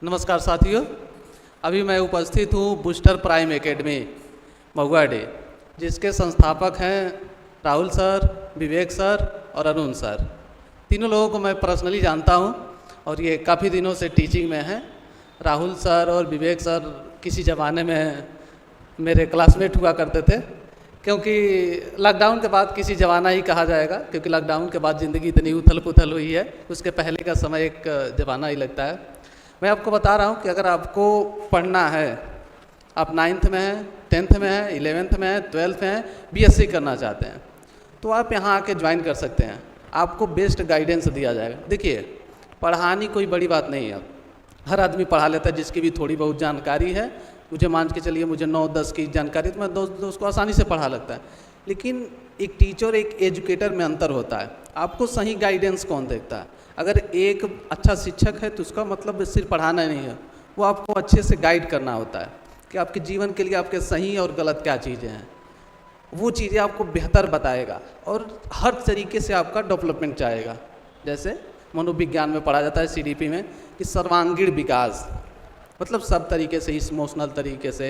नमस्कार साथियों, अभी मैं उपस्थित हूँ बूस्टर प्राइम एकेडमी महुआडे, जिसके संस्थापक हैं राहुल सर, विवेक सर और अरुण सर। तीनों लोगों को मैं पर्सनली जानता हूँ और ये काफ़ी दिनों से टीचिंग में हैं। राहुल सर और विवेक सर किसी ज़माने में मेरे क्लासमेट हुआ करते थे, क्योंकि लॉकडाउन के बाद किसी ज़माना ही कहा जाएगा, क्योंकि लॉकडाउन के बाद ज़िंदगी इतनी उथल पुथल हुई है, उसके पहले का समय एक ज़माना ही लगता है। मैं आपको बता रहा हूँ कि अगर आपको पढ़ना है, आप 9th में हैं, 10th में हैं, 11th में हैं, 12th में हैं, BSc करना चाहते हैं, तो आप यहाँ आके ज्वाइन कर सकते हैं। आपको बेस्ट गाइडेंस दिया जाएगा। देखिए, पढ़ानी कोई बड़ी बात नहीं है, हर आदमी पढ़ा लेता है जिसकी भी थोड़ी बहुत जानकारी है। मुझे मान के चलिए, मुझे 9-10 की जानकारी, तो मैं दोस्त को आसानी से पढ़ा लगता है। लेकिन एक टीचर, एक एजुकेटर में अंतर होता है। आपको सही गाइडेंस कौन देखता है? अगर एक अच्छा शिक्षक है तो उसका मतलब सिर्फ पढ़ाना नहीं है, वो आपको अच्छे से गाइड करना होता है कि आपके जीवन के लिए आपके सही और गलत क्या चीज़ें हैं। वो चीज़ें आपको बेहतर बताएगा और हर तरीके से आपका डेवलपमेंट चाहेगा। जैसे मनोविज्ञान में पढ़ा जाता है CDP में कि सर्वांगीण विकास, मतलब सब तरीके से, इमोशनल तरीके से,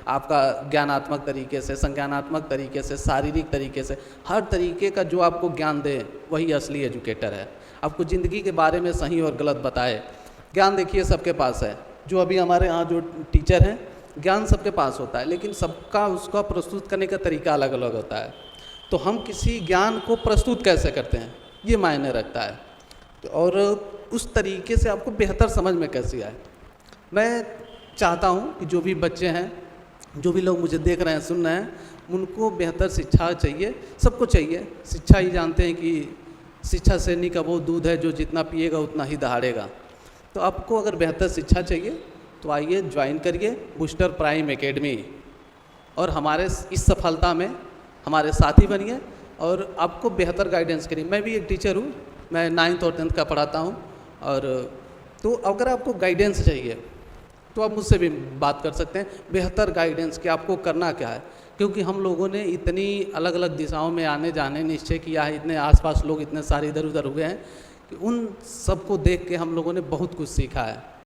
आपका ज्ञानात्मक तरीके से, संज्ञानात्मक तरीके से, शारीरिक तरीके से, हर तरीके का जो आपको ज्ञान दे वही असली एजुकेटर है। आपको ज़िंदगी के बारे में सही और गलत बताए। ज्ञान देखिए सबके पास है, जो अभी हमारे यहाँ जो टीचर हैं, ज्ञान सबके पास होता है, लेकिन सबका उसका प्रस्तुत करने का तरीका अलग अलग होता है। तो हम किसी ज्ञान को प्रस्तुत कैसे करते हैं, ये मायने रखता है। और उस तरीके से आपको बेहतर समझ में कैसे आए। मैं चाहता हूँ कि जो भी बच्चे हैं, जो भी लोग मुझे देख रहे हैं, सुन रहे हैं, उनको बेहतर शिक्षा चाहिए। सबको चाहिए शिक्षा। ही जानते हैं कि शिक्षा सेनी का वो दूध है जो जितना पिएगा उतना ही दहाड़ेगा। तो आपको अगर बेहतर शिक्षा चाहिए तो आइए, ज्वाइन करिए बूस्टर प्राइम एकेडमी और हमारे इस सफलता में हमारे साथी बनिए और आपको बेहतर गाइडेंस करिए। मैं भी एक टीचर हूँ, मैं 9th और 10th का पढ़ाता हूँ। और तो अगर आपको गाइडेंस चाहिए तो आप मुझसे भी बात कर सकते हैं, बेहतर गाइडेंस कि आपको करना क्या है। क्योंकि हम लोगों ने इतनी अलग अलग दिशाओं में आने जाने निश्चय किया है, इतने आसपास लोग इतने सारे इधर उधर हुए हैं कि उन सबको देख के हम लोगों ने बहुत कुछ सीखा है।